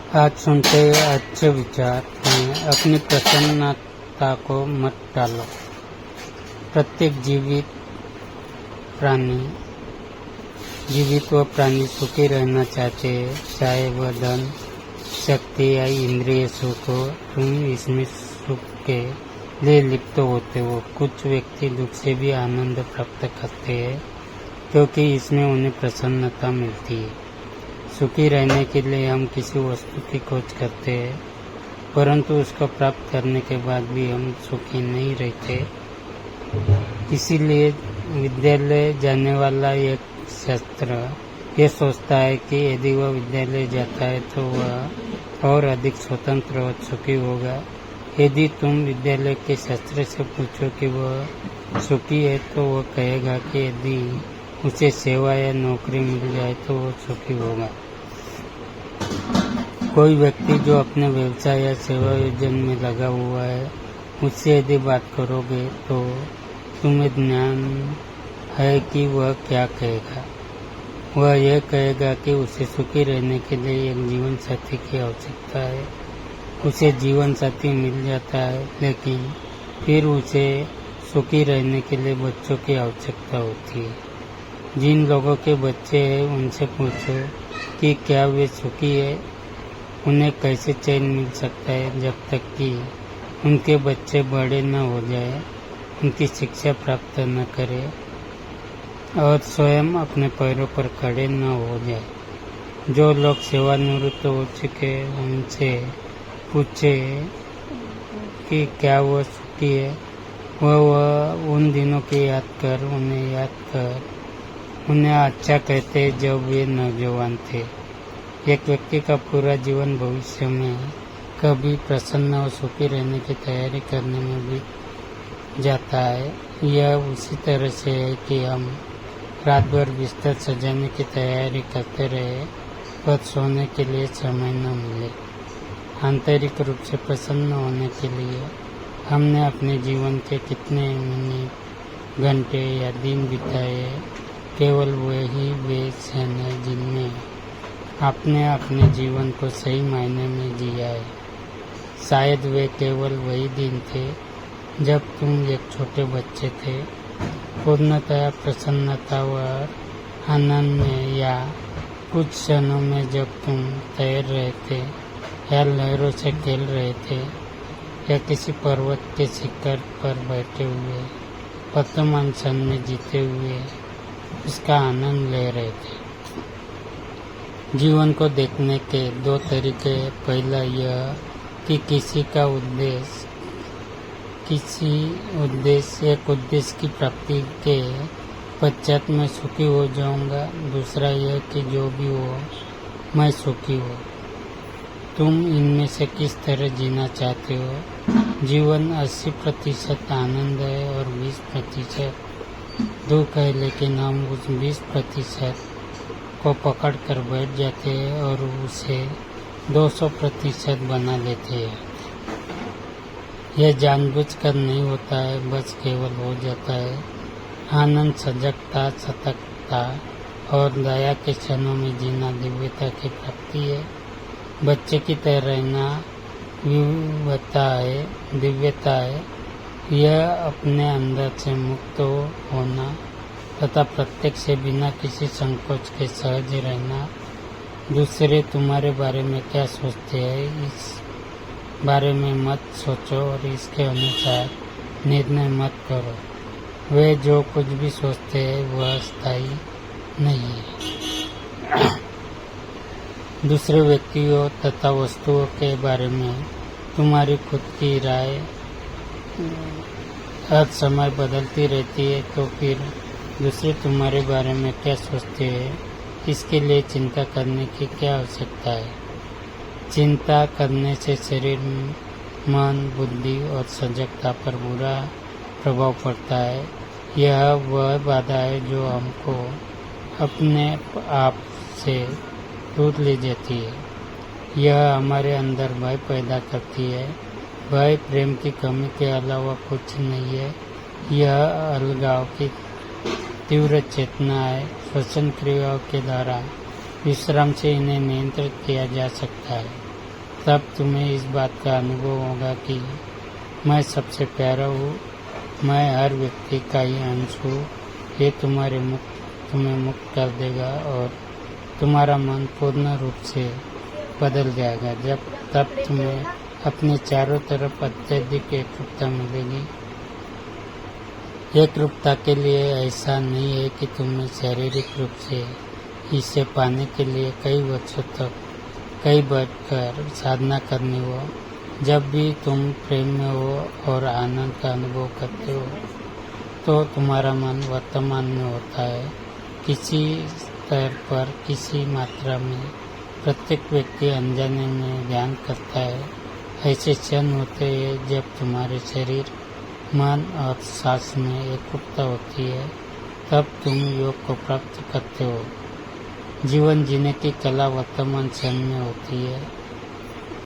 आज सुनते अच्छे विचार हैं। अपनी प्रसन्नता को मत टालो। प्रत्येक जीवित व प्राणी सुखी रहना चाहते हैं, चाहे वह धन, शक्ति या इंद्रिय सुख हो। तुम इसमें सुख के लिए लिप्त होते हो। कुछ व्यक्ति दुख से भी आनंद प्राप्त करते हैं, क्योंकि इसमें उन्हें प्रसन्नता मिलती है। सुखी रहने के लिए हम किसी वस्तु की खोज करते हैं, परंतु उसको प्राप्त करने के बाद भी हम सुखी नहीं रहते। इसीलिए विद्यालय जाने वाला एक छात्र ये सोचता है कि यदि वह विद्यालय जाता है तो वह और अधिक स्वतंत्र और सुखी होगा। यदि तुम विद्यालय के छात्र से पूछो कि वह सुखी है, तो वह कहेगा कि यदि उसे सेवा या नौकरी मिल जाए तो वो सुखी होगा। कोई व्यक्ति जो अपने व्यवसाय या सेवा योजन में लगा हुआ है, उससे यदि बात करोगे तो तुम्हें ज्ञान है कि वह क्या कहेगा। वह यह कहेगा कि उसे सुखी रहने के लिए एक जीवन साथी की आवश्यकता है। उसे जीवन साथी मिल जाता है, लेकिन फिर उसे सुखी रहने के लिए बच्चों की आवश्यकता होती है। जिन लोगों के बच्चे हैं उनसे पूछो कि क्या वे सुखी है। उन्हें कैसे चैन मिल सकता है जब तक कि उनके बच्चे बड़े न हो जाए, उनकी शिक्षा प्राप्त न करें और स्वयं अपने पैरों पर खड़े न हो जाए। जो लोग सेवानिवृत्त हो चुके उनसे पूछे कि क्या वह सुखी है। वह उन दिनों की याद कर उन्हें अच्छा कहते जब वे नौजवान थे। एक व्यक्ति का पूरा जीवन भविष्य में कभी प्रसन्न और सुखी रहने की तैयारी करने में बीत जाता है। यह उसी तरह से है कि हम रात भर बिस्तर सजाने की तैयारी करते रहे, पर सोने के लिए समय न मिले। आंतरिक रूप से प्रसन्न होने के लिए हमने अपने जीवन के कितने मिनट, घंटे या दिन बिताए। केवल वही वे क्षण है जिनमें आपने अपने जीवन को सही मायने में जिया है। शायद वे केवल वही दिन थे जब तुम एक छोटे बच्चे थे, पूर्णतया प्रसन्नता व आनंद में, या कुछ क्षणों में जब तुम तैर रहे थे या लहरों से खेल रहे थे, या किसी पर्वत के शिखर पर बैठे हुए वर्तमान क्षण में जीते हुए इसका आनंद ले रहे थे। जीवन को देखने के दो तरीके। पहला यह कि एक उद्देश्य की प्राप्ति के पश्चात मैं सुखी हो जाऊंगा। दूसरा यह कि जो भी हो मैं सुखी हो। तुम इनमें से किस तरह जीना चाहते हो? जीवन 80% आनंद है और 20% दुख है, लेकिन हम उस 20% को पकड़ कर बैठ जाते हैं और उसे 200% बना लेते हैं। यह जानबूझकर नहीं होता है, बस केवल हो जाता है। आनंद, सजगता, सतर्कता और दया के क्षणों में जीना दिव्यता की प्राप्ति है। बच्चे की तरह रहना दिव्यता है। यह अपने अंदर से मुक्त होना तथा प्रत्येक से बिना किसी संकोच के सहज रहना। दूसरे तुम्हारे बारे में क्या सोचते हैं इस बारे में मत सोचो और इसके अनुसार निर्णय मत करो। वे जो कुछ भी सोचते हैं वह स्थायी नहीं है। दूसरे व्यक्तियों तथा वस्तुओं के बारे में तुम्हारी खुद की राय हर समय बदलती रहती है, तो फिर दूसरे तुम्हारे बारे में क्या सोचते हैं इसके लिए चिंता करने की क्या आवश्यकता है। चिंता करने से शरीर, मन, बुद्धि और सजगता पर बुरा प्रभाव पड़ता है। यह वह बाधा है जो हमको अपने आप से दूर ले जाती है। यह हमारे अंदर भय पैदा करती है। भय प्रेम की कमी के अलावा कुछ नहीं है। यह अलगाव की तीव्र चेतना है। श्वसन क्रियाओं के द्वारा विश्राम से इन्हें नियंत्रित किया जा सकता है। तब तुम्हें इस बात का अनुभव होगा कि मैं सबसे प्यारा हूँ, मैं हर व्यक्ति का ही अंश हूँ। ये तुम्हें मुक्त कर देगा और तुम्हारा मन पूर्ण रूप से बदल जाएगा। तब तुम्हें अपने चारों तरफ अत्यधिक एकरूपता मिलेगी। एकरूपता के लिए ऐसा नहीं है कि तुम्हें शारीरिक रूप से इसे पाने के लिए कई वर्षों तक कई बैठकर साधना करनी हो। जब भी तुम प्रेम में हो और आनंद का अनुभव करते हो तो तुम्हारा मन वर्तमान में होता है। किसी स्तर पर किसी मात्रा में प्रत्येक व्यक्ति अनजाने में ध्यान करता है। ऐसे क्षण होते हैं जब तुम्हारे शरीर, मन और सांस में एकरूपता होती है। तब तुम योग को प्राप्त करते हो। जीवन जीने की कला वर्तमान क्षण में होती है।